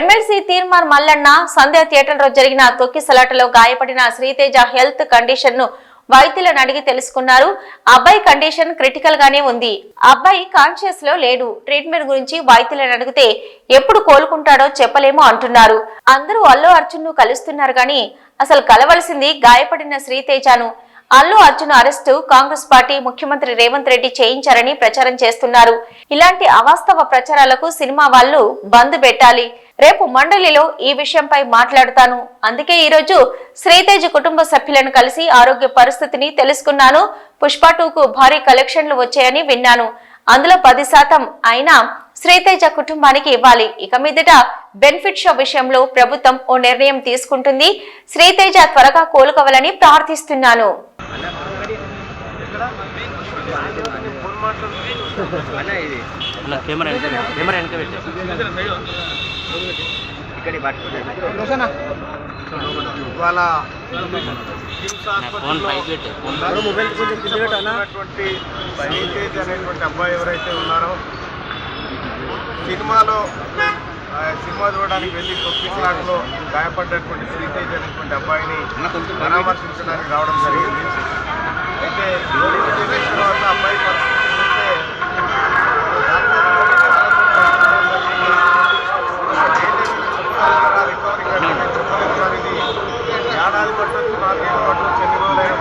MLC తీర్మాన్ Mallanna సంధ్య theatre లో జరిగిన తొక్కిసలాటలో గాయపడిన శ్రీతేజ హెల్త్ కండిషన్ ను వైద్యులను అడిగి తెలుసుకున్నారు. అబ్బాయి కండిషన్ క్రిటికల్ గానే ఉంది. అబ్బాయి కాన్షియస్ లో లేడు. ట్రీట్మెంట్ గురించి వైద్యులను అడిగితే ఎప్పుడు కోలుకుంటాడో చెప్పలేమో అంటున్నారు. అందరూ అల్లు అర్జున్ ను కలుస్తున్నారు గాని అసలు కలవలసింది గాయపడిన శ్రీతేజను. అల్లు అర్జున్ అరెస్టు కాంగ్రెస్ పార్టీ ముఖ్యమంత్రి రేవంత్ రెడ్డి చేయించారని ప్రచారం చేస్తున్నారు. ఇలాంటి అవాస్తవ ప్రచారాలకు సినిమా వాళ్ళు బంద్ పెట్టాలి. రేపు మండలిలో ఈ విషయంపై మాట్లాడుతాను. అందుకే ఈరోజు శ్రీతేజ్ కుటుంబ సభ్యులను కలిసి ఆరోగ్య పరిస్థితిని తెలుసుకున్నాను. పుష్ప 2కు భారీ కలెక్షన్లు వచ్చాయని విన్నాను. అందులో 10% అయినా శ్రీతేజ కుటుంబానికి ఇవ్వాలి. ఇక మీదట బెనిఫిట్ షో విషయంలో ప్రభుత్వం ఓ నిర్ణయం తీసుకుంటుంది. శ్రీతేజ త్వరగా కోలుకోవాలని ప్రార్థిస్తున్నాను. అబ్బాయి ఎవరైతే ఉన్నారో సినిమా చూడడానికి వెళ్ళి తొక్కిసలాటలో గాయపడ్డటువంటి శ్రీతేజ్ అనేటువంటి అబ్బాయిని పరామర్శించడానికి రావడం జరిగింది. అయితే తర్వాత అబ్బాయి